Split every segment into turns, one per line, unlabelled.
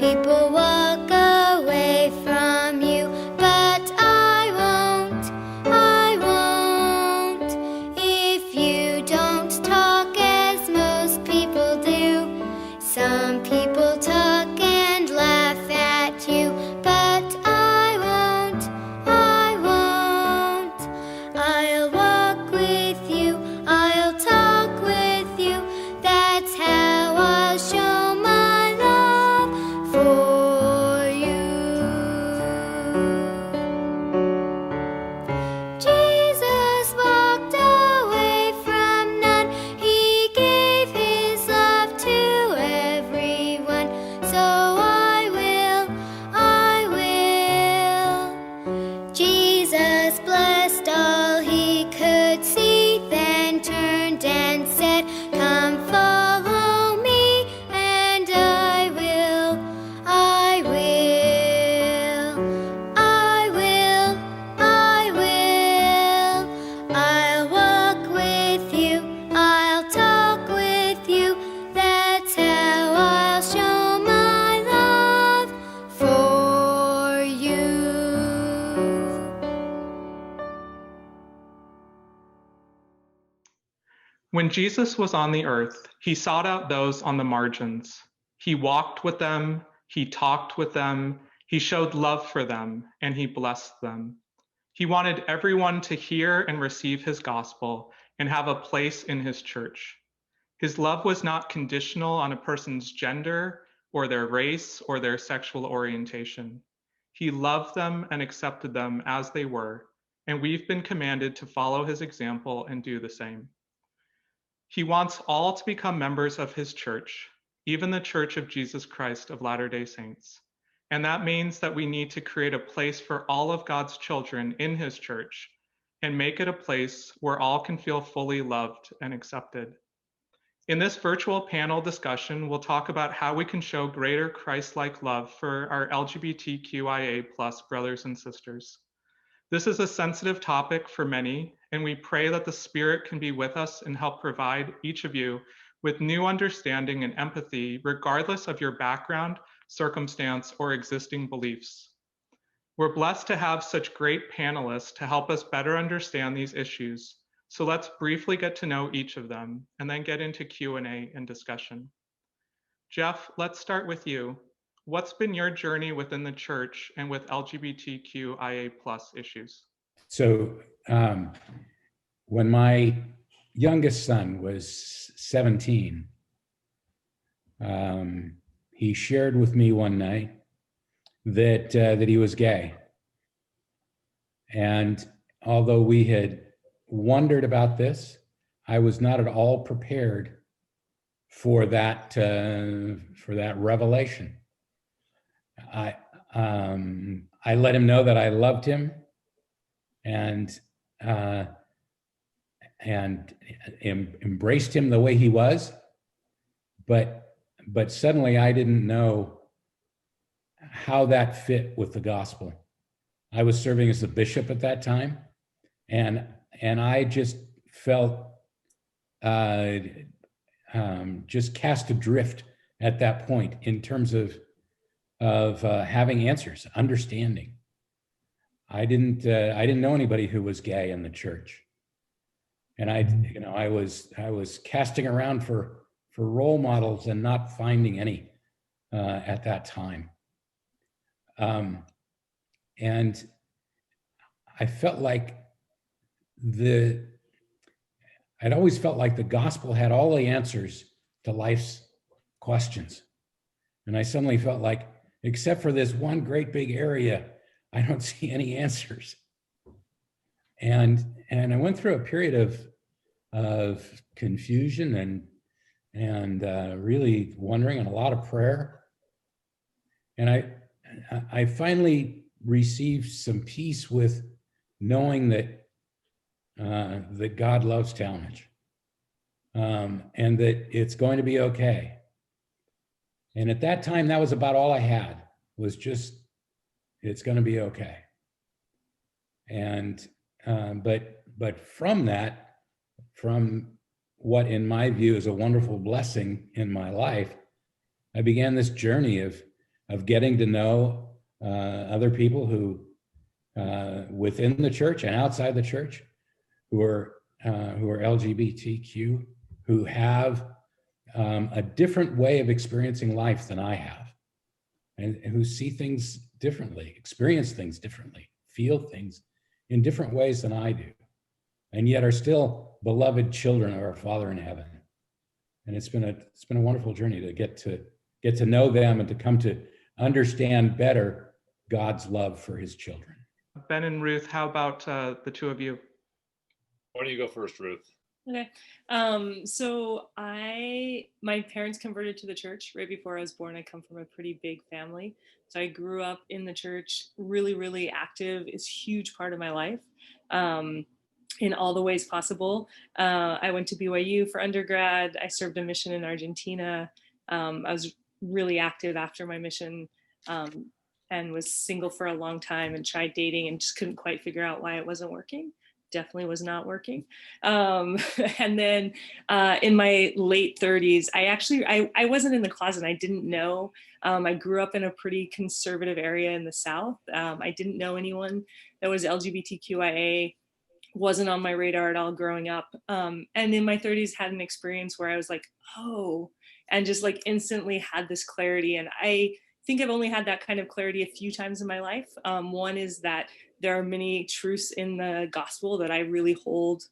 People walk away from you, but I won't. If you don't talk as most people do, some people talk and laugh at you, but I won't. I'll walk with you, I'll talk with you, that's how I'll show my love for you. Jesus walked away from none, he gave his love to everyone, so I will. Jesus blessed all he could see, then turned and said, come follow me, and I will. I'll walk with you, I'll talk with you, that's how I'll show my love for you.
When Jesus was on the earth, he sought out those on the margins. He walked with them, he talked with them, he showed love for them, and he blessed them. He wanted everyone to hear and receive his gospel and have a place in his church. His love was not conditional on a person's gender or their race or their sexual orientation. He loved them and accepted them as they were, and we've been commanded to follow his example and do the same. He wants all to become members of his church, even the Church of Jesus Christ of Latter-day Saints. And that means that we need to create a place for all of God's children in his church and make it a place where all can feel fully loved and accepted. In this virtual panel discussion, we'll talk about how we can show greater Christ-like love for our LGBTQIA+ brothers and sisters. This is a sensitive topic for many, and we pray that the Spirit can be with us and help provide each of you with new understanding and empathy, regardless of your background, circumstance, or existing beliefs. We're blessed to have such great panelists to help us better understand these issues. So let's briefly get to know each of them and then get into Q&A and discussion. Jeff, let's start with you. What's been your journey within the church and with LGBTQIA+ issues?
So when my youngest son was 17, he shared with me one night that he was gay. And although we had wondered about this, I was not at all prepared for that revelation. I let him know that I loved him and embraced him the way he was, but suddenly I didn't know how that fit with the gospel. I was serving as a bishop at that time, and I just felt just cast adrift at that point in terms of having answers, understanding. I didn't know anybody who was gay in the church, and I was casting around for role models and not finding any at that time. And I felt like I'd always felt like the gospel had all the answers to life's questions. And I suddenly felt like, except for this one great big area, I don't see any answers. And I went through a period of confusion and really wondering, and a lot of prayer. And I finally received some peace with knowing that God loves Talmadge, and that it's going to be okay. And at that time, that was about all I had, was just, it's going to be okay. And but from that, from what in my view is a wonderful blessing in my life, I began this journey of of getting to know other people who within the church and outside the church who are LGBTQ, who have a different way of experiencing life than I have, and who see things differently, experience things differently, feel things in different ways than I do, and yet are still beloved children of our Father in heaven. And it's been a wonderful journey to get to know them and to come to understand better God's love for his children.
Ben and Ruth, how about the two of you?
Why don't you go first, Ruth?
Okay. So my parents converted to the church right before I was born. I come from a pretty big family. So I grew up in the church, really, really active. It's a huge part of my life in all the ways possible. I went to BYU for undergrad. I served a mission in Argentina. I was really active after my mission and was single for a long time and tried dating and just couldn't quite figure out why it wasn't working. Definitely was not working. And then in my late 30s, I wasn't in the closet. I didn't know. I grew up in a pretty conservative area in the South. I didn't know anyone that was LGBTQIA, wasn't on my radar at all growing up. And in my 30s had an experience where I was like, oh, and just like instantly had this clarity. And I think I've only had that kind of clarity a few times in my life. One is that there are many truths in the gospel that I really hold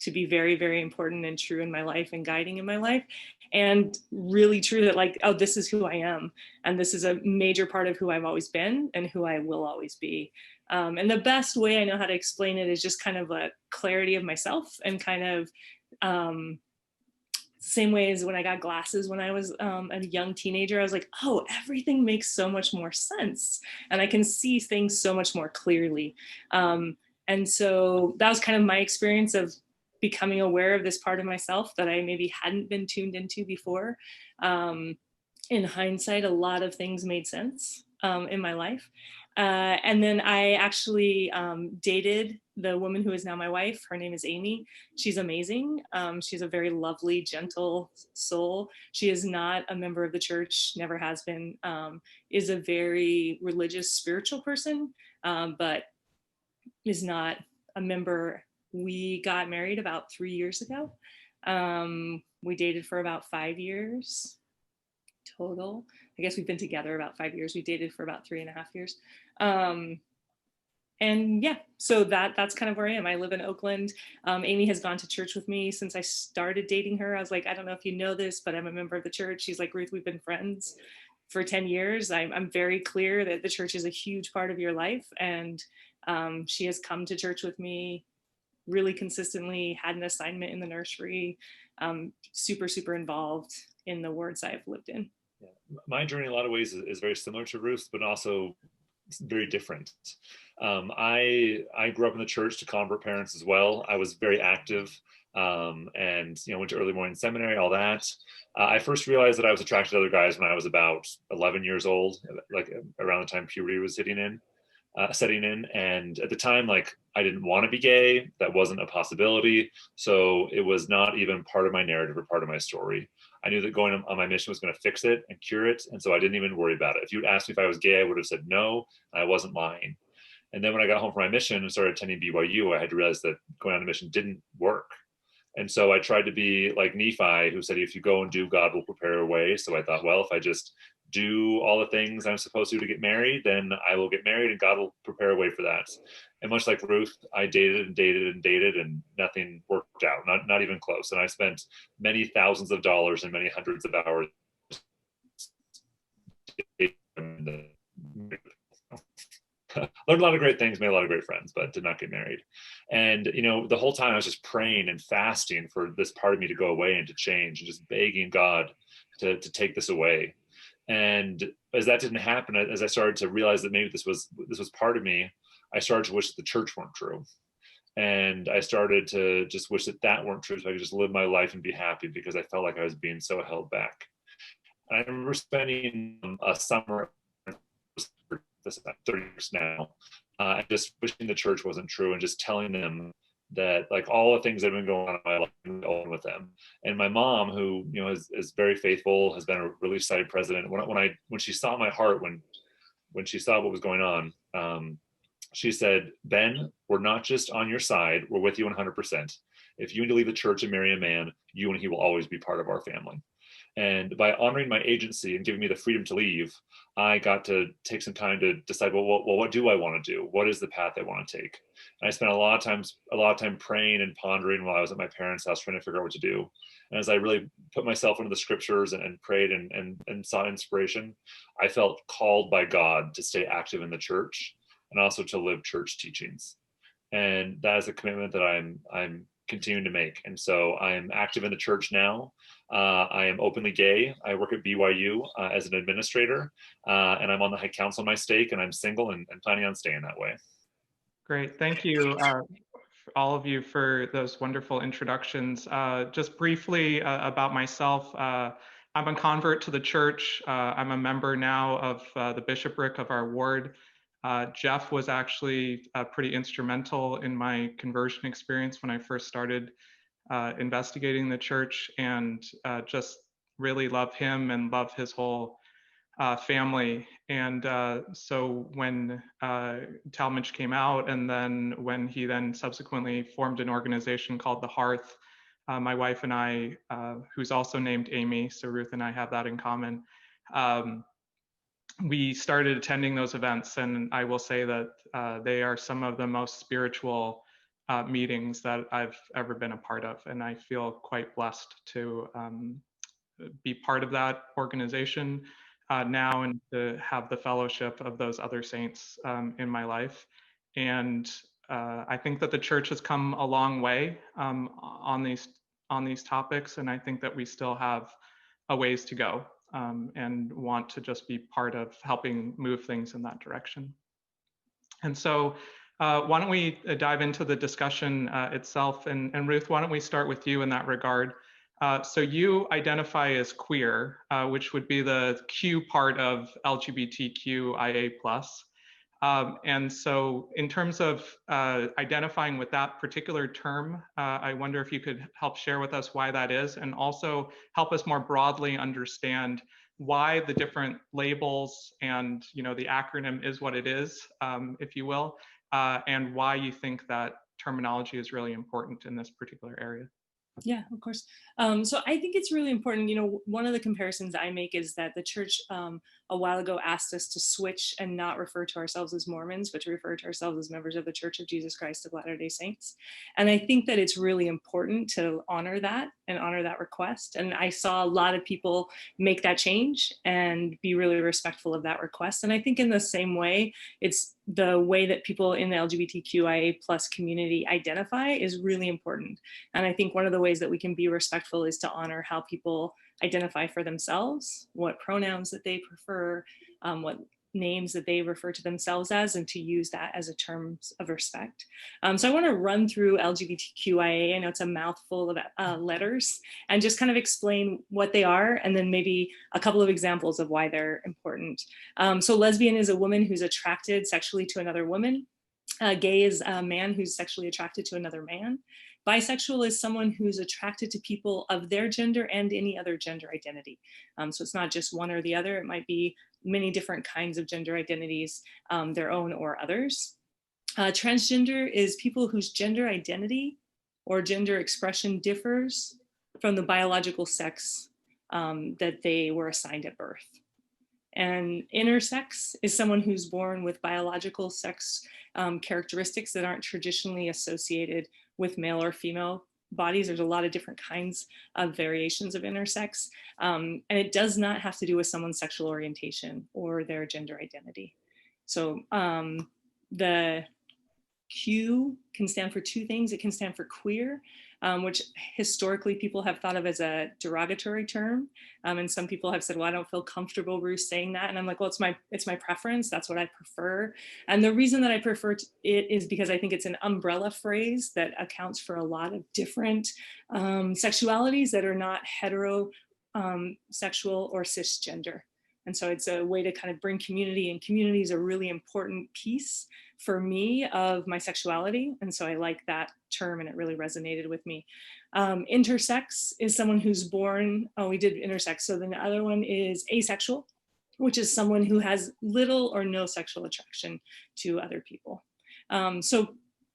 to be very, very important and true in my life and guiding in my life. And really true that like, oh, this is who I am. And this is a major part of who I've always been and who I will always be. And the best way I know how to explain it is just kind of a clarity of myself and kind of same way as when I got glasses when I was a young teenager. I was like, oh, everything makes so much more sense. And I can see things so much more clearly. And so that was kind of my experience of becoming aware of this part of myself that I maybe hadn't been tuned into before. In hindsight, a lot of things made sense in my life. And then I actually dated the woman who is now my wife. Her name is Amy. She's amazing. She's a very lovely, gentle soul. She is not a member of the church, never has been, is a very religious, spiritual person, but is not a member. We got married about 3 years ago. We dated for about 5 years total. I guess we've been together about 5 years. We dated for about 3.5 years. And yeah, so that's kind of where I am. I live in Oakland. Amy has gone to church with me since I started dating her. I was like, I don't know if you know this, but I'm a member of the church. She's like, Ruth, we've been friends for 10 years. I'm very clear that the church is a huge part of your life. And she has come to church with me really consistently, had an assignment in the nursery, super, super involved in the wards I've lived in.
Yeah. My journey in a lot of ways is very similar to Ruth's, but also very different. I grew up in the church to convert parents as well. I was very active and went to early morning seminary, all that. I first realized that I was attracted to other guys when I was about 11 years old, like around the time puberty was setting in. And at the time, like, I didn't want to be gay. That wasn't a possibility. So it was not even part of my narrative or part of my story. I knew that going on my mission was going to fix it and cure it. And so I didn't even worry about it. If you'd asked me if I was gay, I would have said no. And I wasn't lying. And then when I got home from my mission and started attending BYU, I had to realize that going on a mission didn't work. And so I tried to be like Nephi, who said, if you go and do, God will prepare a way. So I thought, well, if I just do all the things I'm supposed to get married, then I will get married and God will prepare a way for that. And much like Ruth, I dated and nothing worked out, not even close. And I spent many thousands of dollars and many hundreds of hours. Learned a lot of great things, made a lot of great friends, but did not get married. And, the whole time I was just praying and fasting for this part of me to go away and to change and just begging God to take this away. And as that didn't happen, as I started to realize that maybe this was part of me, I started to wish that the church weren't true. And I started to just wish that weren't true, so I could just live my life and be happy, because I felt like I was being so held back. And I remember spending a summer, this about 30 years now, just wishing the church wasn't true and just telling them that like all the things that have been going on in my life, I'm open with them. And my mom, who, you know, is very faithful, has been a Relief Society president. When she saw my heart, when she saw what was going on, she said, Ben, we're not just on your side, we're with you 100%. If you need to leave the church and marry a man, you and he will always be part of our family. And by honoring my agency and giving me the freedom to leave, I got to take some time to decide, well, what do I want to do? What is the path I want to take? And I spent a lot of time praying and pondering while I was at my parents' house, trying to figure out what to do. And as I really put myself into the scriptures and prayed and sought inspiration, I felt called by God to stay active in the church and also to live church teachings. And that is a commitment that I'm continuing to make. And so I'm active in the church now. I am openly gay. I work at BYU as an administrator, and I'm on the head council in my stake, and I'm single and planning on staying that way.
Great. Thank you, all of you, for those wonderful introductions. Just briefly about myself, I'm a convert to the church. I'm a member now of the bishopric of our ward. Jeff was actually pretty instrumental in my conversion experience when I first started investigating the church, and just really love him and love his whole family. And so when Talmadge came out, and then when he then subsequently formed an organization called The Hearth, my wife and I, who's also named Amy, so Ruth and I have that in common, we started attending those events, and I will say that they are some of the most spiritual meetings that I've ever been a part of, and I feel quite blessed to be part of that organization now, and to have the fellowship of those other saints in my life. And I think that the church has come a long way on these topics, and I think that we still have a ways to go, and want to just be part of helping move things in that direction. And so why don't we dive into the discussion itself, and Ruth, why don't we start with you in that regard? So you identify as queer, which would be the Q part of LGBTQIA+. And so in terms of identifying with that particular term, I wonder if you could help share with us why that is, and also help us more broadly understand why the different labels and, you know, the acronym is what it is, if you will, and why you think that terminology is really important in this particular area.
Yeah, of course. So I think it's really important. You know, one of the comparisons I make is that the church a while ago asked us to switch and not refer to ourselves as Mormons, but to refer to ourselves as members of the Church of Jesus Christ of Latter-day Saints. And I think that it's really important to honor that and honor that request. And I saw a lot of people make that change and be really respectful of that request. And I think in the same way, it's the way that people in the LGBTQIA+ community identify is really important. And I think one of the ways that we can be respectful is to honor how people identify for themselves, what pronouns that they prefer, what names that they refer to themselves as, and to use that as a term of respect. So I want to run through LGBTQIA. I know it's a mouthful of letters, and just kind of explain what they are, and then maybe a couple of examples of why they're important. So lesbian is a woman who's attracted sexually to another woman. Gay is a man who's sexually attracted to another man. Bisexual is someone who's attracted to people of their gender and any other gender identity. So it's not just one or the other. It might be many different kinds of gender identities, their own or others. Transgender is people whose gender identity or gender expression differs from the biological sex that they were assigned at birth. And intersex is someone who's born with biological sex characteristics that aren't traditionally associated with male or female bodies. There's a lot of different kinds of variations of intersex. And it does not have to do with someone's sexual orientation or their gender identity. So the Q can stand for two things. It can stand for queer, which historically people have thought of as a derogatory term. And some people have said, well, I don't feel comfortable, Ruth, saying that. And I'm like, well, it's my preference. That's what I prefer. And the reason that I prefer it is because I think it's an umbrella phrase that accounts for a lot of different sexualities that are not hetero, sexual, or cisgender. And so it's a way to kind of bring community, and community is a really important piece for me of my sexuality. And so I like that term and it really resonated with me. Intersex is someone who's born, oh, we did intersex. So then the other one is asexual, which is someone who has little or no sexual attraction to other people. So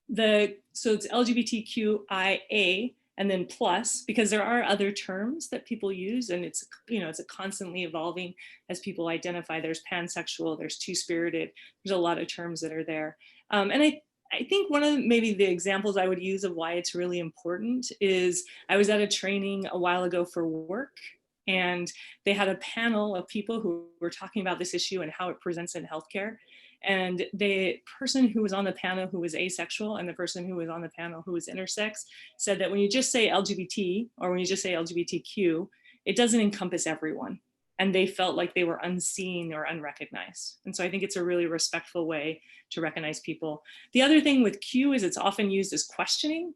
it's LGBTQIA and then plus, because there are other terms that people use, and it's a constantly evolving as people identify. There's pansexual, there's two-spirited, there's a lot of terms that are there. And I think one of maybe the examples I would use of why it's really important is I was at a training a while ago for work, and they had a panel of people who were talking about this issue and how it presents in healthcare. And the person who was on the panel who was asexual and the person who was on the panel who was intersex said that when you just say LGBT or when you just say LGBTQ, it doesn't encompass everyone. And they felt like they were unseen or unrecognized. And so I think it's a really respectful way to recognize people. The other thing with Q is it's often used as questioning.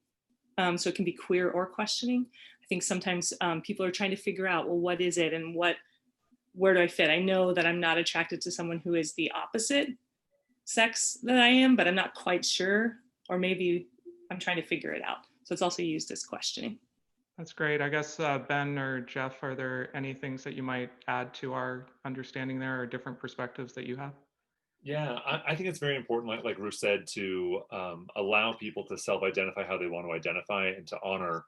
So it can be queer or questioning. I think sometimes people are trying to figure out, well, what is it and where do I fit? I know that I'm not attracted to someone who is the opposite sex that I am, but I'm not quite sure, or maybe I'm trying to figure it out. So it's also used as questioning.
That's great. I guess Ben or Jeff, are there any things that you might add to our understanding there, or different perspectives that you have?
Yeah, I think it's very important, like Ruth said, to allow people to self-identify how they want to identify and to honor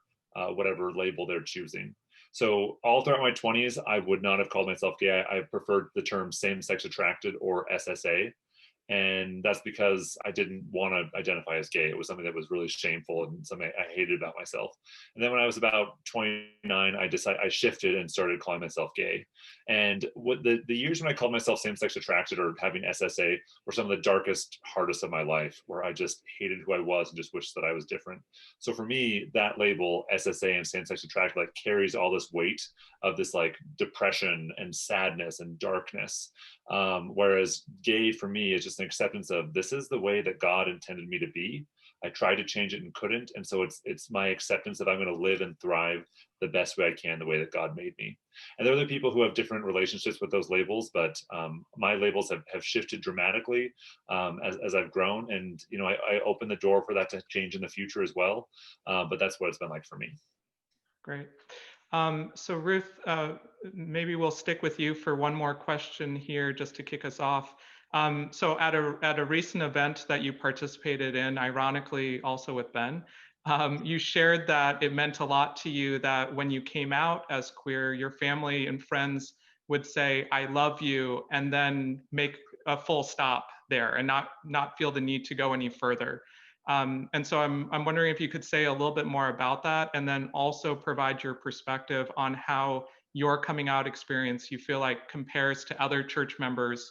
whatever label they're choosing. So all throughout my 20s, I would not have called myself gay. I preferred the term same-sex attracted or SSA. And that's because I didn't want to identify as gay. It was something that was really shameful and something I hated about myself. And then when I was about 29, I shifted and started calling myself gay. And what the years when I called myself same-sex attracted or having SSA were some of the darkest, hardest of my life, where I just hated who I was and just wished that I was different. So for me, that label SSA and same-sex attracted like carries all this weight of this like depression and sadness and darkness. Whereas gay for me is just an acceptance of this is the way that God intended me to be. I tried to change it and couldn't. And so it's my acceptance that I'm going to live and thrive the best way I can, the way that God made me. And there are other people who have different relationships with those labels, but my labels have shifted dramatically as I've grown. And, I open the door for that to change in the future as well. But that's what it's been like for me.
Great. So Ruth, maybe we'll stick with you for one more question here just to kick us off. So at a recent event that you participated in, ironically also with Ben, you shared that it meant a lot to you that when you came out as queer, your family and friends would say, "I love you," and then make a full stop there and not feel the need to go any further. And so I'm wondering if you could say a little bit more about that, and then also provide your perspective on how your coming out experience you feel like compares to other church members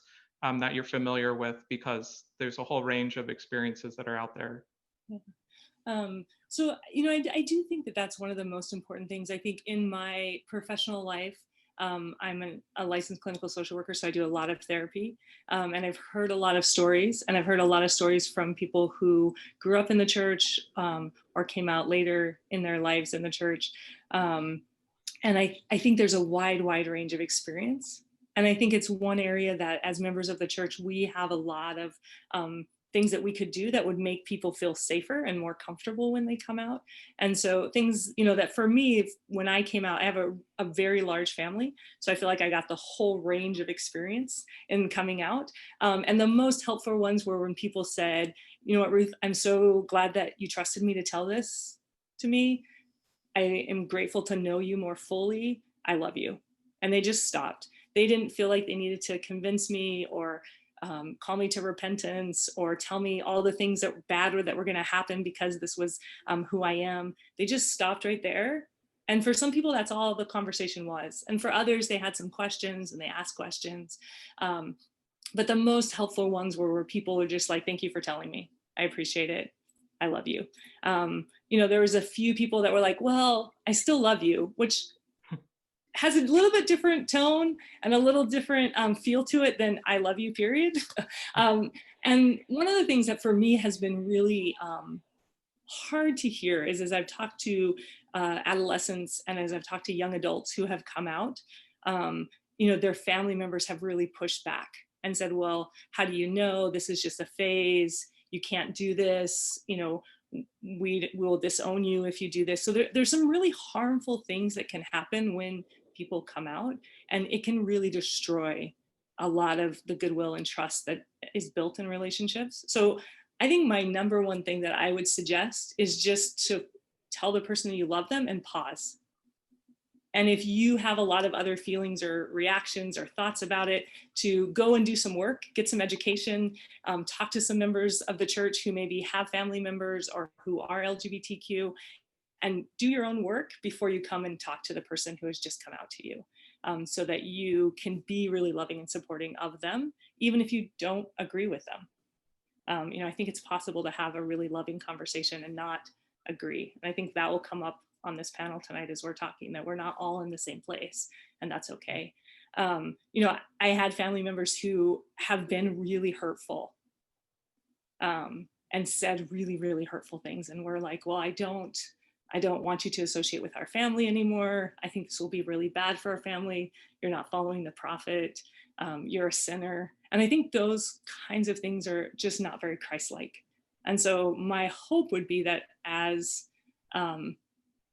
that you're familiar with, because there's a whole range of experiences that are out there.
Yeah. So, I do think that that's one of the most important things. I think in my professional life, I'm a licensed clinical social worker, so I do a lot of therapy. And I've heard a lot of stories, and I've heard a lot of stories from people who grew up in the church or came out later in their lives in the church. And I think there's a wide range of experience. And I think it's one area that as members of the church, we have a lot of things that we could do that would make people feel safer and more comfortable when they come out. And so things, that for me, when I came out, I have a very large family. So I feel like I got the whole range of experience in coming out. And the most helpful ones were when people said, "You know what, Ruth, I'm so glad that you trusted me to tell this to me. I am grateful to know you more fully. I love you." And they just stopped. They didn't feel like they needed to convince me or call me to repentance or tell me all the things that were bad or that were going to happen because this was who I am. They just stopped right there. And for some people, that's all the conversation was. And for others, they had some questions and they asked questions. But the most helpful ones were where people were just like, "Thank you for telling me. I appreciate it. I love you." There was a few people that were like, "Well, I still love you," which has a little bit different tone and a little different feel to it than "I love you," period. And one of the things that for me has been really hard to hear is as I've talked to adolescents and as I've talked to young adults who have come out, their family members have really pushed back and said, "Well, how do you know? This is just a phase. you can't do this, you know, we will disown you if you do this. So there's some really harmful things that can happen when people come out, and it can really destroy a lot of the goodwill and trust that is built in relationships. So I think my number one thing that I would suggest is just to tell the person you love them and pause. And if you have a lot of other feelings or reactions or thoughts about it, to go and do some work, get some education, talk to some members of the church who maybe have family members or who are LGBTQ, and do your own work before you come and talk to the person who has just come out to you, so that you can be really loving and supporting of them, even if you don't agree with them. You know, I think it's possible to have a really loving conversation and not agree. And I think that will come up on this panel tonight as we're talking, that we're not all in the same place, and that's okay. You know, I had family members who have been really hurtful, and said really, really hurtful things. And we're like, well, I don't want you to associate with our family anymore. I think this will be really bad for our family. You're not following the prophet. You're a sinner. And I think those kinds of things are just not very Christ-like. And so my hope would be that as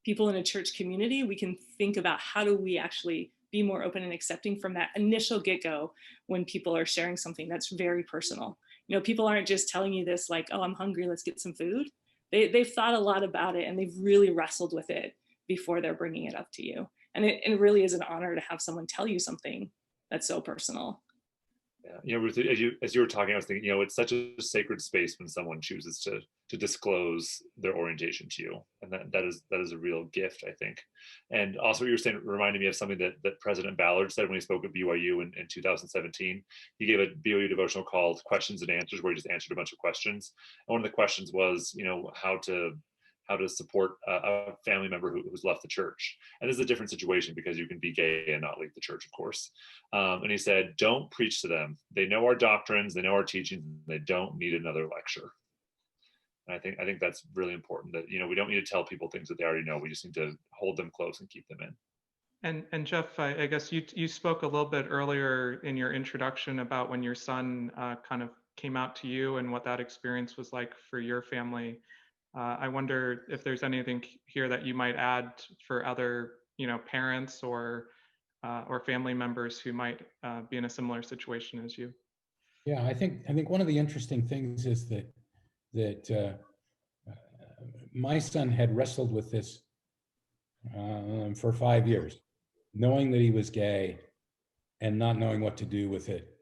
people in a church community, we can think about how do we actually be more open and accepting from that initial get-go when people are sharing something that's very personal. You know, people aren't just telling you this like, oh, I'm hungry, let's get some food. They've thought a lot about it, and they've really wrestled with it before they're bringing it up to you. And it really is an honor to have someone tell you something that's so personal.
Yeah, you know, Ruth, as you were talking, I was thinking, you know, it's such a sacred space when someone chooses to disclose their orientation to you, and that is a real gift, I think. And also, what you were saying reminded me of something that President Ballard said when he spoke at BYU in 2017. He gave a BYU devotional called "Questions and Answers," where he just answered a bunch of questions. And one of the questions was, you know, how to support a family member who's left the church. And this is a different situation because you can be gay and not leave the church, of course. And he said, don't preach to them. They know our doctrines, they know our teachings, they don't need another lecture. And I think that's really important, that, you know, we don't need to tell people things that they already know. We just need to hold them close and keep them in.
And Jeff, I guess you spoke a little bit earlier in your introduction about when your son kind of came out to you and what that experience was like for your family. I wonder if there's anything here that you might add for other, you know, parents or family members who might be in a similar situation as you.
Yeah, I think one of the interesting things is that my son had wrestled with this for 5 years, knowing that he was gay and not knowing what to do with it.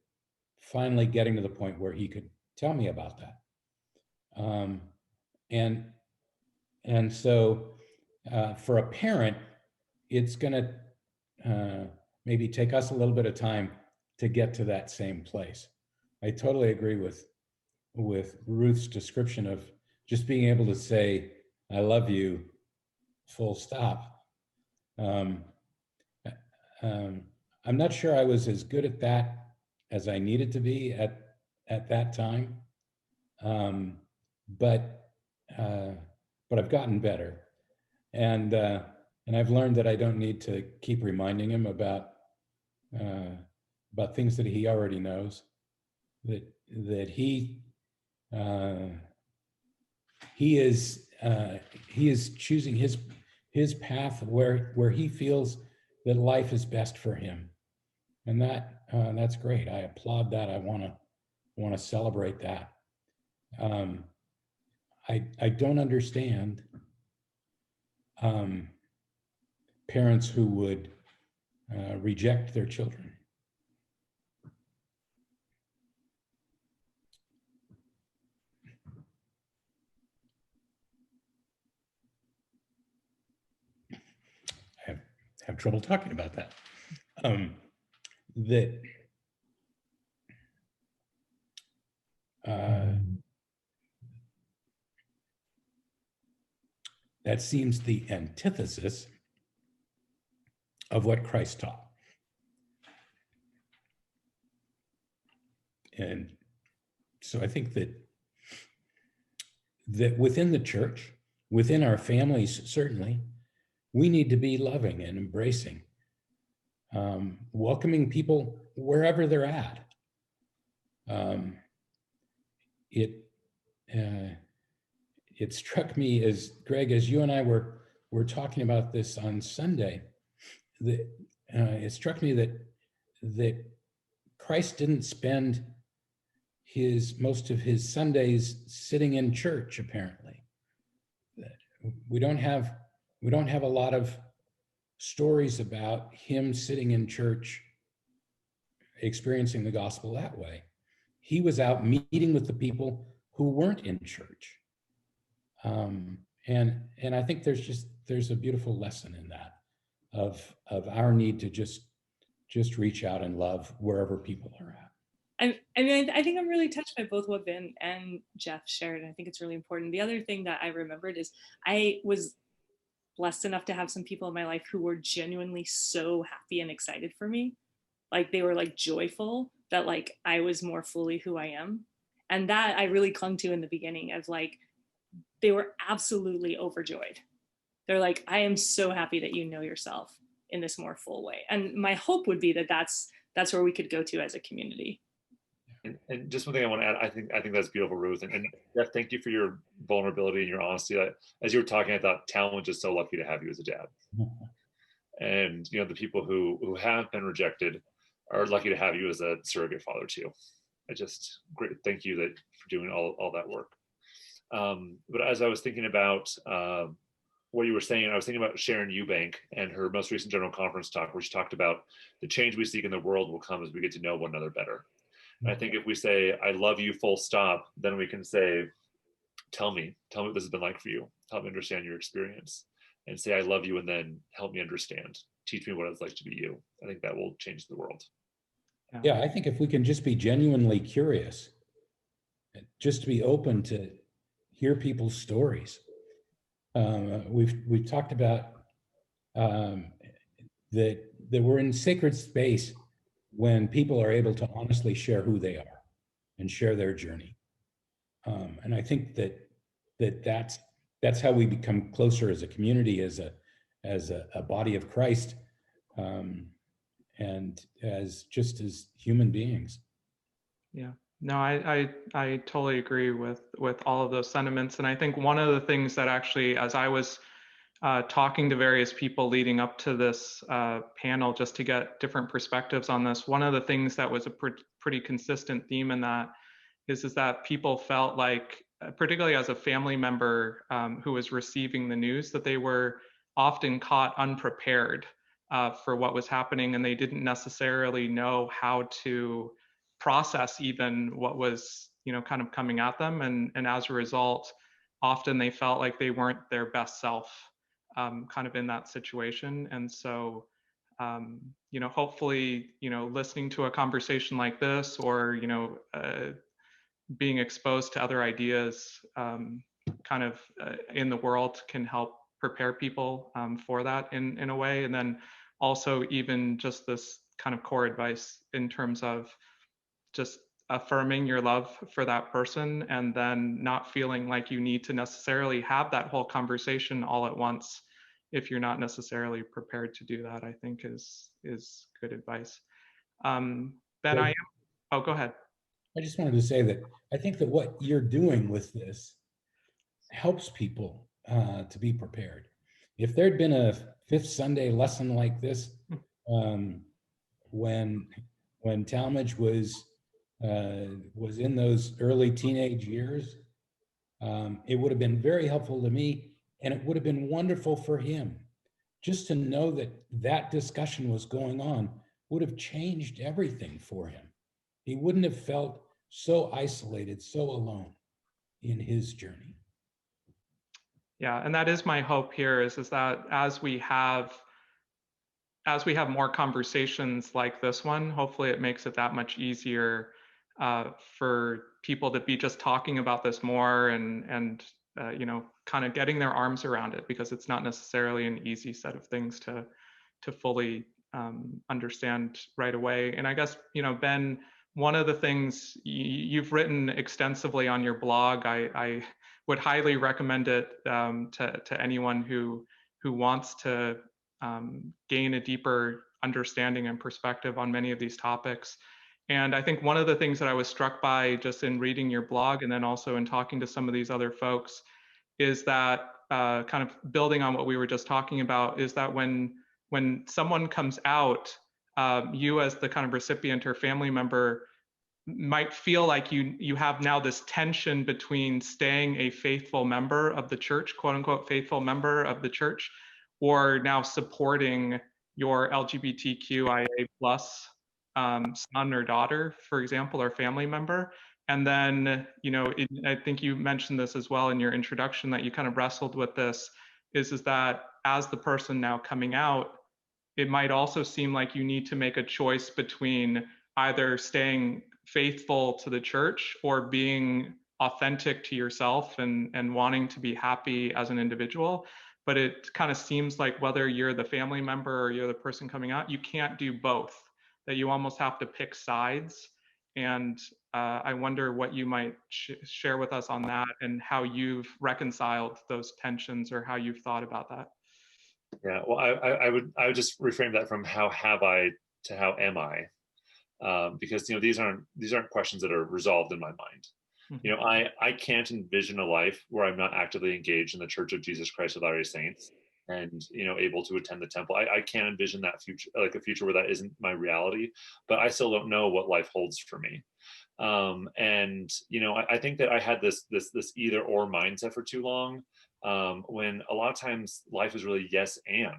Finally, getting to the point where he could tell me about that. And so for a parent, it's going to maybe take us a little bit of time to get to that same place. I totally agree with Ruth's description of just being able to say, I love you, full stop. I'm not sure I was as good at that as I needed to be at that time. But I've gotten better, and I've learned that I don't need to keep reminding him about things that he already knows. That he is choosing his path where he feels that life is best for him, and that's great. I applaud that. I want to celebrate that. I don't understand parents who would reject their children. I have trouble talking about that. That seems the antithesis of what Christ taught. And so I think that within the church, within our families, certainly, we need to be loving and embracing, welcoming people wherever they're at. it struck me, as Greg, as you and I were talking about this on Sunday, that it struck me that Christ didn't spend most of his Sundays sitting in church. Apparently, we don't have a lot of stories about him sitting in church, experiencing the gospel that way. He was out meeting with the people who weren't in church. And I think there's a beautiful lesson in that of our need to just reach out and love wherever people are at.
I think I'm really touched by both what Ben and Jeff shared. And I think it's really important. The other thing that I remembered is I was blessed enough to have some people in my life who were genuinely so happy and excited for me. Like they were like joyful that like I was more fully who I am. And that I really clung to in the beginning of like, they were absolutely overjoyed. They're like, I am so happy that you know yourself in this more full way. And my hope would be that that's where we could go to as a community.
And just one thing I want to add, I think that's beautiful, Ruth. And Jeff, thank you for your vulnerability and your honesty. As you were talking, I thought Talon was just so lucky to have you as a dad. And you know, the people who have been rejected are lucky to have you as a surrogate father too. Great, thank you for doing all that work. But as I was thinking about what you were saying, I was thinking about Sharon Eubank and her most recent General Conference talk, where she talked about the change we seek in the world will come as we get to know one another better. And I think if we say, I love you, full stop, then we can say, tell me what this has been like for you. Help me understand your experience. And say, I love you, and then help me understand. Teach me what it's like to be you. I think that will change the world.
Yeah, I think if we can just be genuinely curious, just to be open to hear people's stories. We've talked about that we're in sacred space when people are able to honestly share who they are and share their journey. And I think that's how we become closer as a community, as a body of Christ, and as human beings.
Yeah. No, I totally agree with all of those sentiments. And I think one of the things that actually, as I was talking to various people leading up to this panel, just to get different perspectives on this, one of the things that was a pretty consistent theme in that is that people felt like, particularly as a family member who was receiving the news, that they were often caught unprepared for what was happening, and they didn't necessarily know how to process even what was, kind of coming at them. And as a result, often they felt like they weren't their best self kind of in that situation. And so, hopefully, listening to a conversation like this, or, being exposed to other ideas kind of in the world can help prepare people for that in a way. And then also even just this kind of core advice in terms of just affirming your love for that person, and then not feeling like you need to necessarily have that whole conversation all at once if you're not necessarily prepared to do that, I think is good advice. Ben, oh, go ahead.
I just wanted to say that I think that what you're doing with this helps people to be prepared. If there'd been a fifth Sunday lesson like this when Talmadge was in those early teenage years, it would have been very helpful to me, and it would have been wonderful for him. Just to know that discussion was going on would have changed everything for him. He wouldn't have felt so isolated, so alone in his journey.
Yeah, and that is my hope here is that as we have more conversations like this one, hopefully it makes it that much easier for people to be just talking about this more and kind of getting their arms around it, because it's not necessarily an easy set of things to fully understand right away. And I guess, Ben, one of the things you've written extensively on your blog, I would highly recommend it to anyone who wants to gain a deeper understanding and perspective on many of these topics. And I think one of the things that I was struck by just in reading your blog and then also in talking to some of these other folks is that kind of building on what we were just talking about, is that when someone comes out, you as the kind of recipient or family member might feel like you have now this tension between staying a faithful member of the church, quote unquote faithful member of the church, or now supporting your LGBTQIA plus son or daughter, for example, or family member. And then, I think you mentioned this as well in your introduction, that you kind of wrestled with this, is that as the person now coming out, it might also seem like you need to make a choice between either staying faithful to the church or being authentic to yourself and wanting to be happy as an individual. But it kind of seems like whether you're the family member or you're the person coming out, you can't do both, that you almost have to pick sides. And I wonder what you might share with us on that and how you've reconciled those tensions or how you've thought about that.
Yeah, well, I would just reframe that from how have I to how am I, because these aren't questions that are resolved in my mind.
Mm-hmm.
I can't envision a life where I'm not actively engaged in the Church of Jesus Christ of Latter-day Saints and able to attend the temple. I can't envision that future, like a future where that isn't my reality, but I still don't know what life holds for me. And I think that I had this either or mindset for too long, when a lot of times life is really yes and.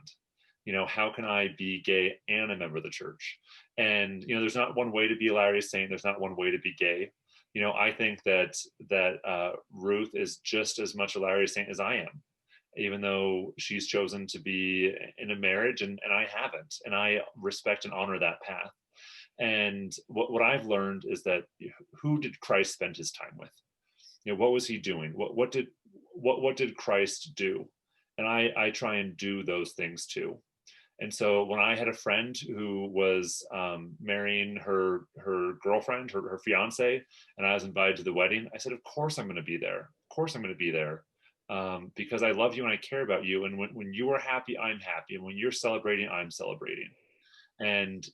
How can I be gay and a member of the church? And there's not one way to be a Latter-day Saint. There's not one way to be gay. I think that Ruth is just as much a Latter-day Saint as I am, even though she's chosen to be in a marriage and I haven't. And I respect and honor that path. And what I've learned is that who did Christ spend his time with? What was he doing? What did Christ do? And I try and do those things too. And so when I had a friend who was marrying her girlfriend, her fiance, and I was invited to the wedding, I said, of course I'm going to be there. Of course I'm going to be there. Because I love you and I care about you. And when you are happy, I'm happy. And when you're celebrating, I'm celebrating. And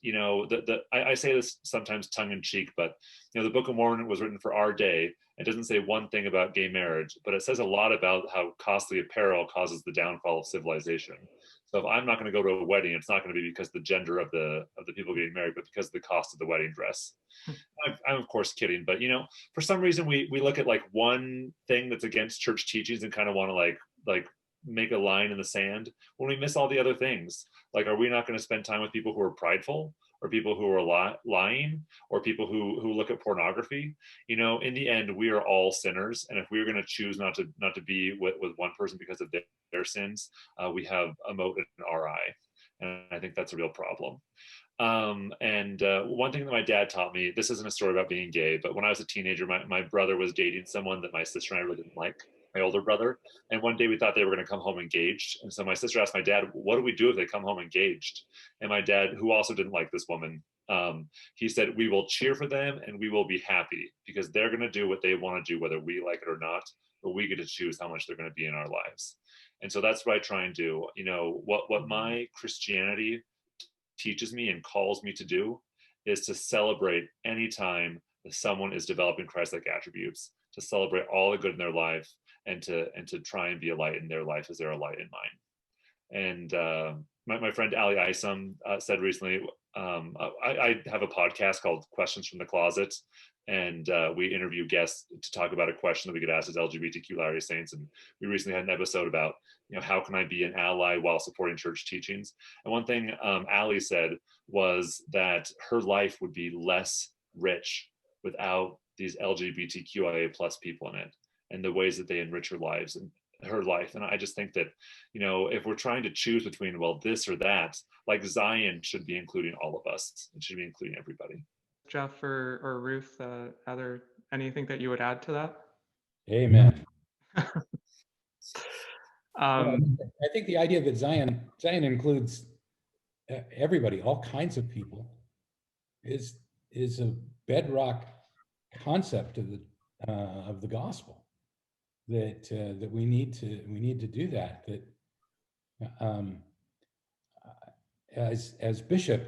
I say this sometimes tongue in cheek, but the Book of Mormon was written for our day. It doesn't say one thing about gay marriage, but it says a lot about how costly apparel causes the downfall of civilization. So if I'm not going to go to a wedding, it's not going to be because the gender of the people getting married, but because of the cost of the wedding dress. I'm of course kidding, but for some reason we look at like one thing that's against church teachings and kind of want to like make a line in the sand when we miss all the other things. Like, are we not going to spend time with people who are prideful, or people who are lying, or people who look at pornography? In the end, we are all sinners, and if we're going to choose not to be with one person because of their sins, we have a mote in our eye, and I think that's a real problem. And one thing that my dad taught me, this isn't a story about being gay, but when I was a teenager, my brother was dating someone that my sister and I really didn't like, my older brother. And one day we thought they were going to come home engaged. And so my sister asked my dad, what do we do if they come home engaged? And my dad, who also didn't like this woman, he said, we will cheer for them and we will be happy because they're going to do what they want to do, whether we like it or not, but we get to choose how much they're going to be in our lives. And so that's what I try and do. What my Christianity teaches me and calls me to do is to celebrate anytime that someone is developing Christ-like attributes, to celebrate all the good in their life, and to try and be a light in their life as they're a light in mine. And my friend Ali Isom said recently, I have a podcast called Questions from the Closet, and we interview guests to talk about a question that we get asked as LGBTQ Latter-day Saints. And we recently had an episode about, how can I be an ally while supporting church teachings? And one thing Ali said was that her life would be less rich without these LGBTQIA plus people in it, and the ways that they enrich her lives and her life. And I just think that, if we're trying to choose between, well, this or that, like Zion should be including all of us. It should be including everybody.
Jeff or Ruth, anything that you would add to that?
Amen.
I
I think the idea that Zion includes everybody, all kinds of people, is a bedrock concept of the gospel. That we need to do that. That as bishop,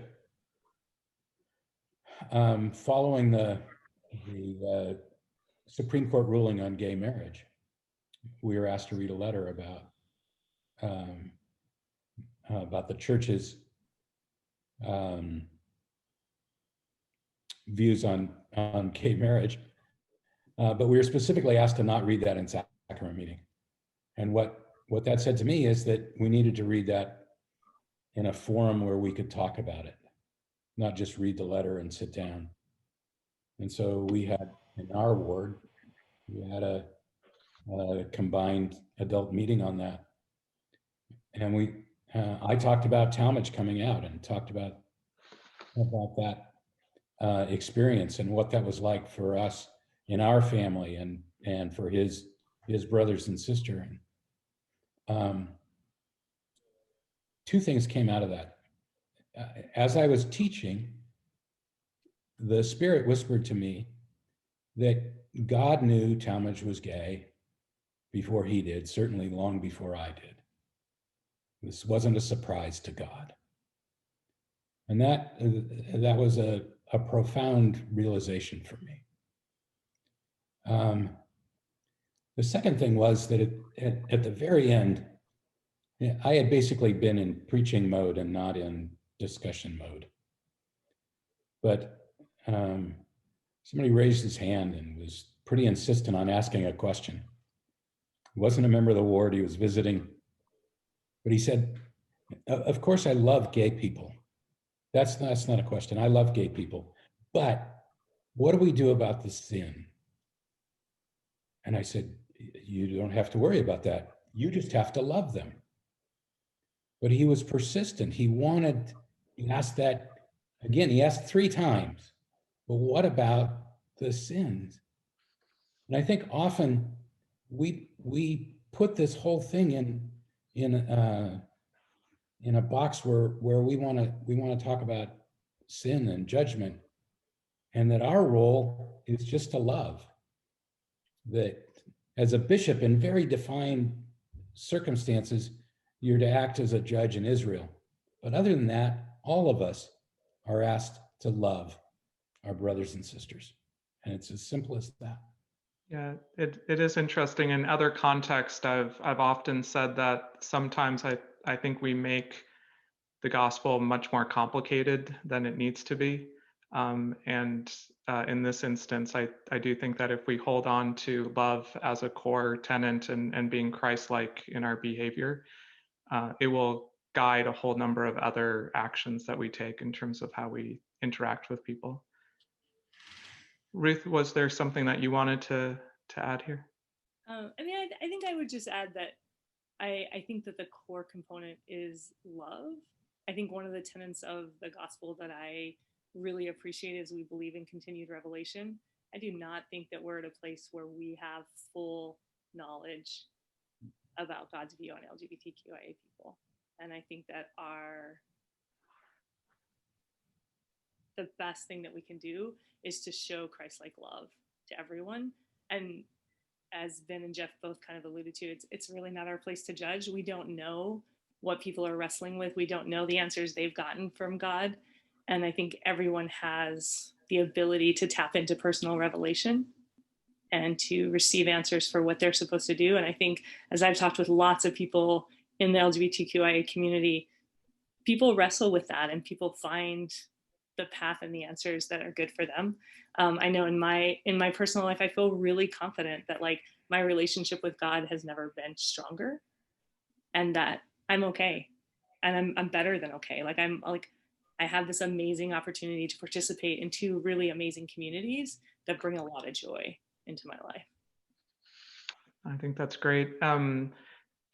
following the Supreme Court ruling on gay marriage, we were asked to read a letter about the church's views on gay marriage, but we were specifically asked to not read that in sacrament meeting. And what that said to me is that we needed to read that in a forum where we could talk about it, not just read the letter and sit down. And so we had, in our ward, we had a combined adult meeting on that. And I talked about Talmadge coming out and talked about that experience and what that was like for us in our family and for his brothers and sister. Two things came out of that. As I was teaching, the Spirit whispered to me that God knew Talmadge was gay before he did, certainly long before I did. This wasn't a surprise to God. And that was a profound realization for me. The second thing was that at the very end, I had basically been in preaching mode and not in discussion mode. But somebody raised his hand and was pretty insistent on asking a question. He wasn't a member of the ward, he was visiting. But he said, of course I love gay people. That's not a question. I love gay people. But what do we do about the sin? And I said, you don't have to worry about that. You just have to love them. But he was persistent. He asked that again. He asked 3 times, but what about the sins? And I think often we put this whole thing in a box where we want to talk about sin and judgment, and that our role is just to love. That as a bishop in very defined circumstances, you're to act as a judge in Israel. But other than that, all of us are asked to love our brothers and sisters. And it's as simple as that.
Yeah, it is interesting. In other contexts, I've often said that sometimes I think we make the gospel much more complicated than it needs to be. In this instance, I do think that if we hold on to love as a core tenet and being Christ-like in our behavior, it will guide a whole number of other actions that we take in terms of how we interact with people. Ruth, was there something that you wanted to add here?
I think I would just add that I think that the core component is love. I think one of the tenets of the gospel that I really appreciate is we believe in continued revelation. I do not think that we're at a place where we have full knowledge about God's view on LGBTQIA people. And I think that the best thing that we can do is to show Christ-like love to everyone. And as Ben and Jeff both kind of alluded to, it's really not our place to judge. We don't know what people are wrestling with. We don't know the answers they've gotten from God. And I think everyone has the ability to tap into personal revelation and to receive answers for what they're supposed to do. And I think as I've talked with lots of people in the LGBTQIA community, people wrestle with that and people find the path and the answers that are good for them. I know in my personal life, I feel really confident that like my relationship with God has never been stronger, and that I'm okay, and I'm better than okay. I have this amazing opportunity to participate in 2 really amazing communities that bring a lot of joy into my life.
I think that's great. And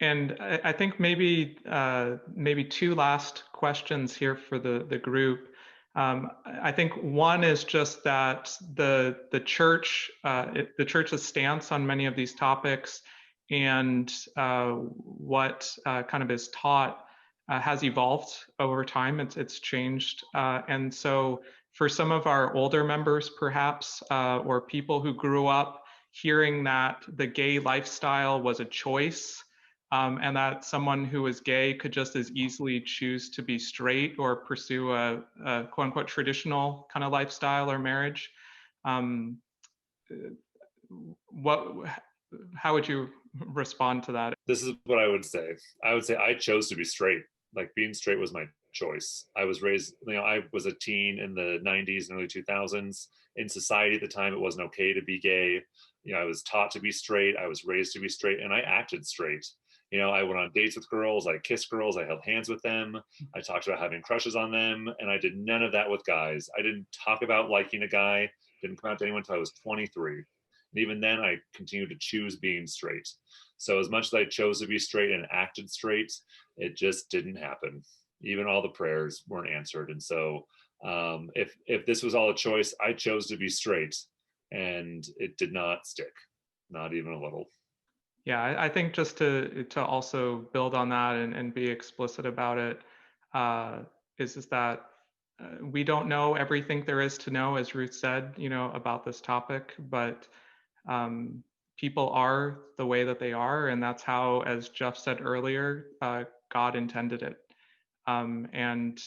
I think maybe 2 last questions here for the group. I think one is just that the church's stance on many of these topics and what kind of is taught has evolved over time. It's changed, and so for some of our older members, perhaps, or people who grew up hearing that the gay lifestyle was a choice, and that someone who is gay could just as easily choose to be straight or pursue a quote unquote traditional kind of lifestyle or marriage. Um, how would you respond to that?
This is what I would say. I would say I chose to be straight. Like, being straight was my choice. I was raised, I was a teen in the 90s and early 2000s. In society at the time, it wasn't okay to be gay. I was taught to be straight. I was raised to be straight, and I acted straight. I went on dates with girls. I kissed girls. I held hands with them. I talked about having crushes on them, and I did none of that with guys. I didn't talk about liking a guy. Didn't come out to anyone until I was 23. And even then, I continued to choose being straight. So as much as I chose to be straight and acted straight, it just didn't happen. Even all the prayers weren't answered. And so if this was all a choice, I chose to be straight, and it did not stick, not even a little.
Yeah, I think just to also build on that and be explicit about it, is that we don't know everything there is to know, as Ruth said, about this topic, but people are the way that they are, and that's how, as Jeff said earlier, God intended it. And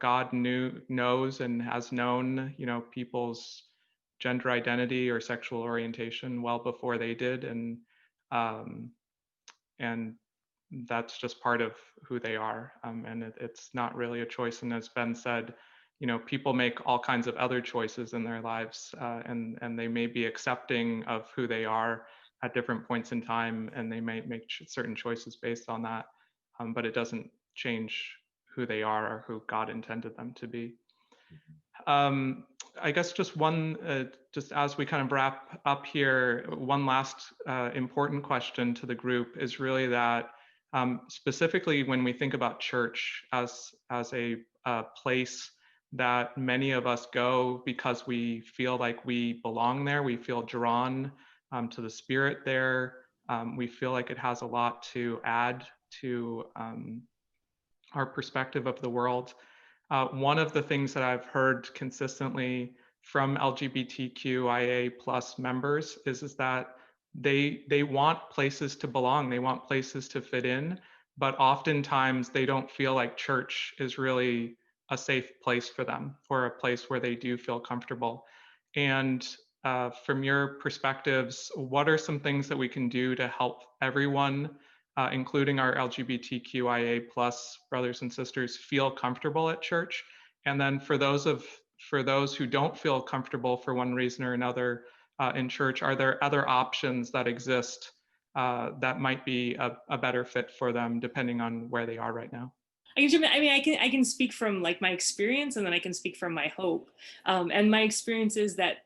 God knows and has known people's gender identity or sexual orientation well before they did, and that's just part of who they are, and it's not really a choice. And as Ben said, people make all kinds of other choices in their lives, and they may be accepting of who they are at different points in time, and they may make certain choices based on that, but it doesn't change who they are or who God intended them to be. I guess just just as we kind of wrap up here, one last important question to the group is really that specifically when we think about church as a place that many of us go because we feel like we belong there, we feel drawn to the Spirit there, we feel like it has a lot to add to our perspective of the world. One of the things that I've heard consistently from LGBTQIA plus members is that they want places to belong, they want places to fit in, but oftentimes they don't feel like church is really a safe place for them, or a place where they do feel comfortable. And from your perspectives, what are some things that we can do to help everyone, including our LGBTQIA plus brothers and sisters, feel comfortable at church? And then for those who don't feel comfortable for one reason or another in church, are there other options that exist that might be a better fit for them depending on where they are right now?
I can speak from like my experience, and then I can speak from my hope. And my experience is that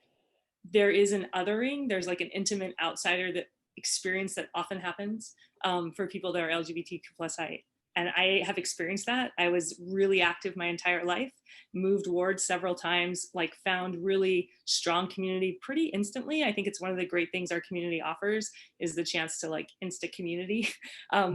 there is an othering. There's like an intimate outsider that experience that often happens for people that are LGBTQ plus I. And I have experienced that. I was really active my entire life, moved wards several times, like found really strong community pretty instantly. I think it's one of the great things our community offers is the chance to like insta community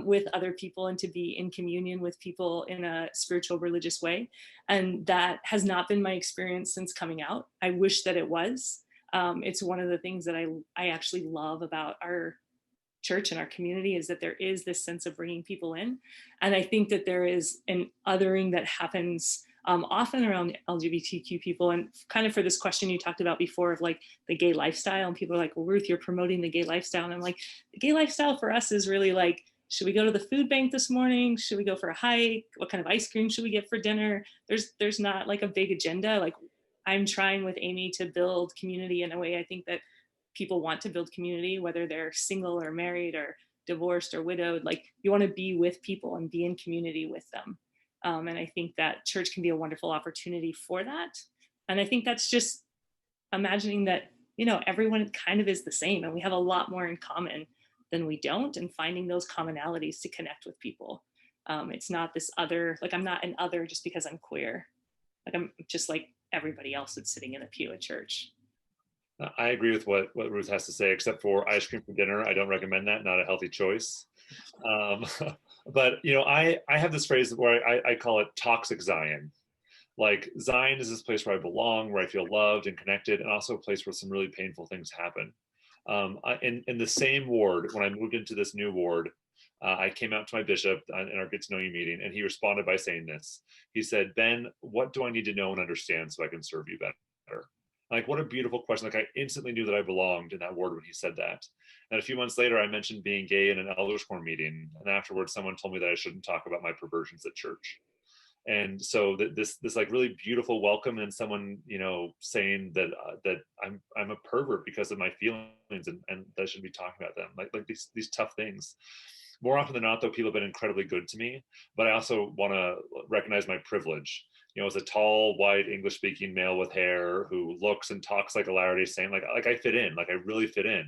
with other people and to be in communion with people in a spiritual religious way. And that has not been my experience since coming out. I wish that it was. It's one of the things that I actually love about our church and our community is that there is this sense of bringing people in. And I think that there is an othering that happens often around LGBTQ people. And kind of for this question you talked about before of like the gay lifestyle, and people are like, well, Ruth, you're promoting the gay lifestyle. And I'm like, the gay lifestyle for us is really like, should we go to the food bank this morning? Should we go for a hike? What kind of ice cream should we get for dinner? There's not like a big agenda. Like, I'm trying with Amy to build community in a way I think that people want to build community, whether they're single or married or divorced or widowed. Like, you want to be with people and be in community with them. And I think that church can be a wonderful opportunity for that. And I think that's just imagining that, everyone kind of is the same, and we have a lot more in common than we don't, and finding those commonalities to connect with people. It's not this other, like, I'm not an other just because I'm queer. Like, I'm just like everybody else that's sitting in a pew at church.
I agree with what Ruth has to say, except for ice cream for dinner. I don't recommend that, not a healthy choice. But, I have this phrase where I call it toxic Zion. Like, Zion is this place where I belong, where I feel loved and connected, and also a place where some really painful things happen. In the same ward, when I moved into this new ward, I came out to my bishop in our Get to Know You meeting, and he responded by saying this. He said, "Ben, what do I need to know and understand so I can serve you better?" Like, what a beautiful question. Like, I instantly knew that I belonged in that ward when he said that. And a few months later, I mentioned being gay in an elders quorum meeting. And afterwards, someone told me that I shouldn't talk about my perversions at church. And so this like really beautiful welcome, and someone, you know, saying that that I'm a pervert because of my feelings, and that I shouldn't be talking about them. Like these tough things. More often than not, though, people have been incredibly good to me, but I also want to recognize my privilege. You know, as a tall, white, English-speaking male with hair who looks and talks like a Latter-day Saint, like I fit in, like I really fit in.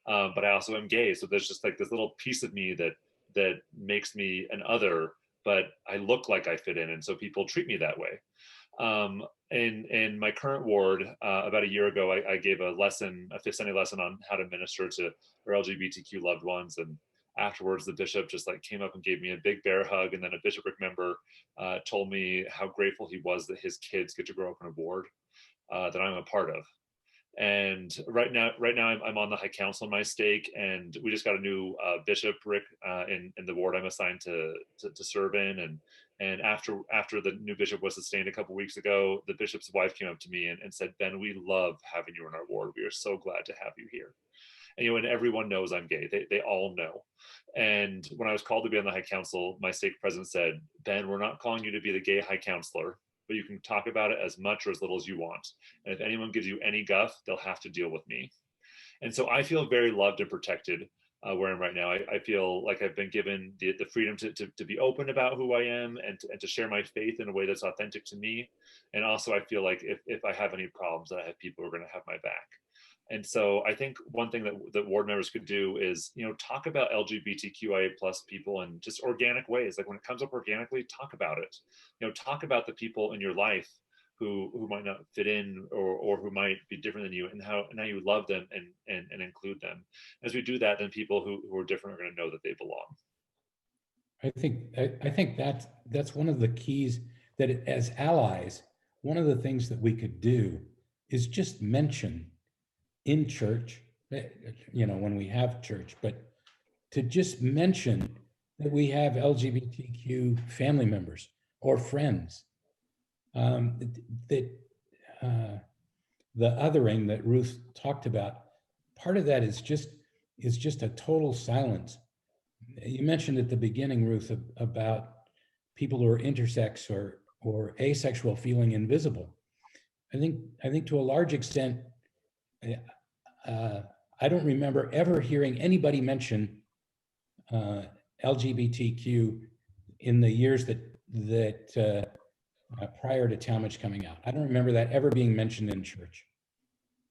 But I also am gay, so there's just like this little piece of me that makes me an other, but I look like I fit in, and so people treat me that way. In my current ward, about a year ago, I gave a lesson, a Fifth Sunday lesson on how to minister to our LGBTQ loved ones, and afterwards the bishop just like came up and gave me a big bear hug, and then a bishopric member told me how grateful he was that his kids get to grow up in a ward that I'm a part of. And right now I'm on the High Council in my stake, and we just got a new bishopric in the ward I'm assigned to serve in. And after the new bishop was sustained a couple weeks ago, the bishop's wife came up to me and said, "Ben, we love having you in our ward. We are so glad to have you here." And, you know, and everyone knows I'm gay. They all know. And when I was called to be on the High Council, my stake president said, "Ben, we're not calling you to be the gay High Counselor, but you can talk about it as much or as little as you want. And if anyone gives you any guff, they'll have to deal with me." And so I feel very loved and protected where I'm right now. I feel like I've been given the freedom to be open about who I am, and to share my faith in a way that's authentic to me. And also I feel like if I have any problems, that I have people who are going to have my back. And so I think one thing that ward members could do is, you know, talk about LGBTQIA plus people in just organic ways. Like when it comes up organically, talk about it. You know, talk about the people in your life who might not fit in, or who might be different than you, and how you love them and include them. As we do that, then people who are different are going to know that they belong.
I think that's one of the keys, that as allies, one of the things that we could do is just mention in church, you know, when we have church, but to just mention that we have LGBTQ family members or friends. The othering that Ruth talked about, part of that is just a total silence. You mentioned at the beginning, Ruth, about people who are intersex or asexual feeling invisible. I think to a large extent, I don't remember ever hearing anybody mention LGBTQ in the years that prior to Talmadge coming out. I don't remember that ever being mentioned in church.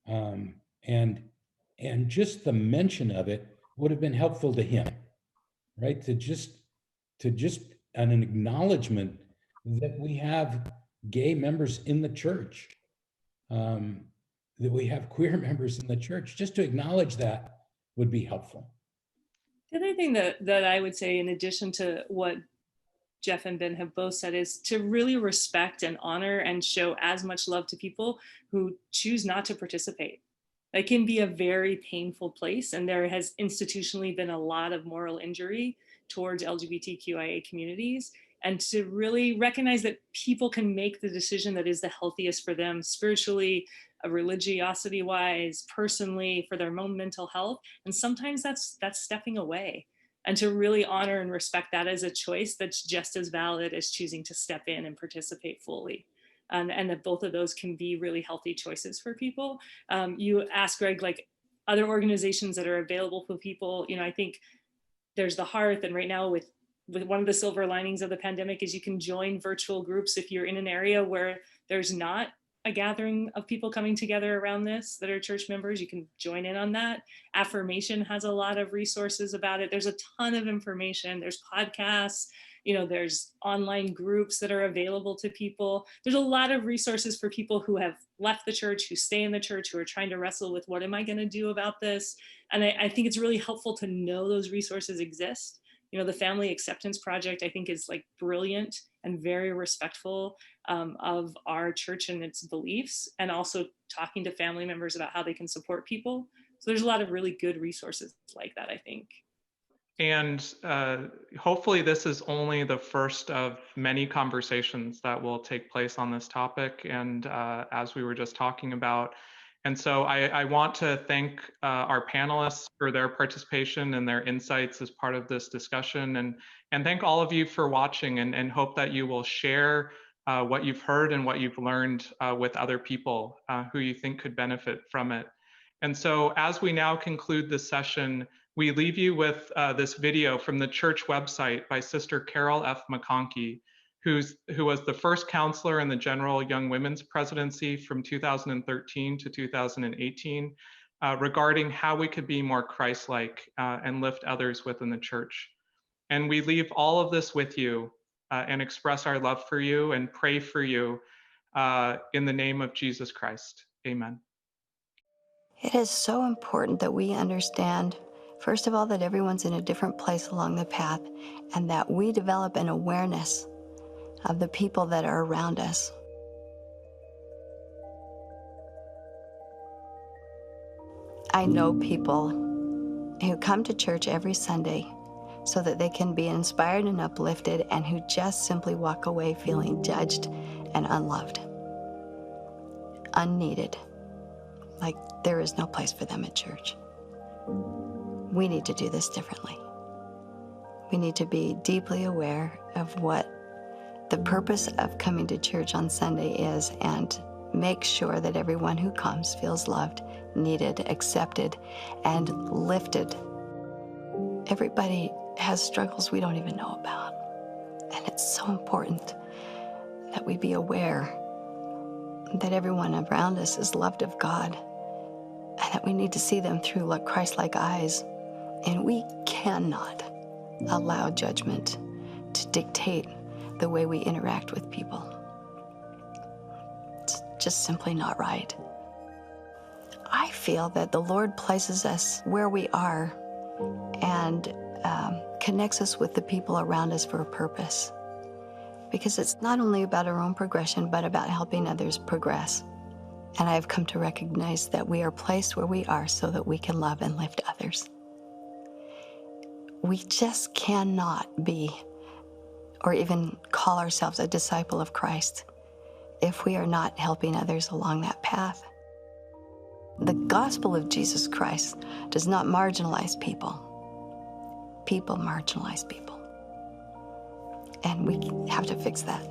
And just the mention of it would have been helpful to him, right? To just an acknowledgement that we have gay members in the church, that we have queer members in the church. Just to acknowledge that would be helpful.
The other thing that I would say, in addition to what Jeff and Ben have both said, is to really respect and honor and show as much love to people who choose not to participate. It can be a very painful place, and there has institutionally been a lot of moral injury towards LGBTQIA communities. And to really recognize that people can make the decision that is the healthiest for them spiritually, religiosity wise, personally, for their own mental health. And sometimes that's stepping away, and to really honor and respect that as a choice that's just as valid as choosing to step in and participate fully. And that both of those can be really healthy choices for people. You asked, Greg, like other organizations that are available for people. You know, I think there's the Hearth, and right now with one of the silver linings of the pandemic is you can join virtual groups if you're in an area where there's not a gathering of people coming together around this that are church members. You can join in on that. Affirmation has a lot of resources about it. There's a ton of information. There's podcasts, you know, there's online groups that are available to people. There's a lot of resources for people who have left the church, who stay in the church, who are trying to wrestle with what am I going to do about this? And I think it's really helpful to know those resources exist. You know, the Family Acceptance Project, I think, is like brilliant and very respectful of our church and its beliefs, and also talking to family members about how they can support people. So there's a lot of really good resources like that, I think.
And hopefully this is only the first of many conversations that will take place on this topic, and as we were just talking about. And so I want to thank our panelists for their participation and their insights as part of this discussion, and thank all of you for watching, and hope that you will share what you've heard and what you've learned with other people who you think could benefit from it. And so as we now conclude this session, we leave you with this video from the church website by Sister Carol F. McConkie, who was the first counselor in the General Young Women's Presidency from 2013 to 2018, regarding how we could be more Christ-like and lift others within the church. And we leave all of this with you and express our love for you and pray for you in the name of Jesus Christ. Amen.
It is so important that we understand, first of all, that everyone's in a different place along the path, and that we develop an awareness of the people that are around us. I know people who come to church every Sunday so that they can be inspired and uplifted, and who just simply walk away feeling judged and unloved, unneeded. Like there is no place for them at church. We need to do this differently. We need to be deeply aware of what the purpose of coming to church on Sunday is, and make sure that everyone who comes feels loved, needed, accepted, and lifted. Everybody has struggles we don't even know about. And it's so important that we be aware that everyone around us is loved of God, and that we need to see them through Christ-like eyes. And we cannot allow judgment to dictate the way we interact with people. It's just simply not right. I feel that the Lord places us where we are and connects us with the people around us for a purpose. Because it's not only about our own progression, but about helping others progress. And I've come to recognize that we are placed where we are so that we can love and lift others. We just cannot be, or even call ourselves a disciple of Christ, if we are not helping others along that path. The gospel of Jesus Christ does not marginalize people. People marginalize people. And we have to fix that.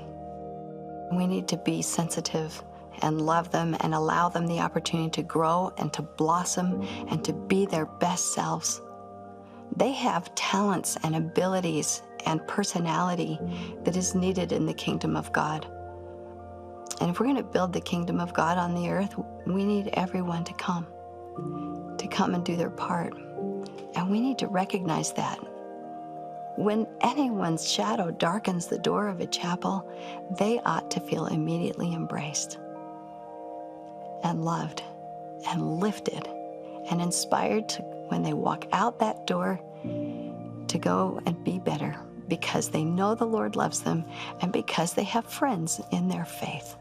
We need to be sensitive and love them and allow them the opportunity to grow and to blossom and to be their best selves. They have talents and abilities and personality that is needed in the kingdom of God. And if we're going to build the kingdom of God on the earth, we need everyone to come and do their part. And we need to recognize that. When anyone's shadow darkens the door of a chapel, they ought to feel immediately embraced and loved and lifted and inspired to, when they walk out that door, to go and be better, because they know the Lord loves them and because they have friends in their faith.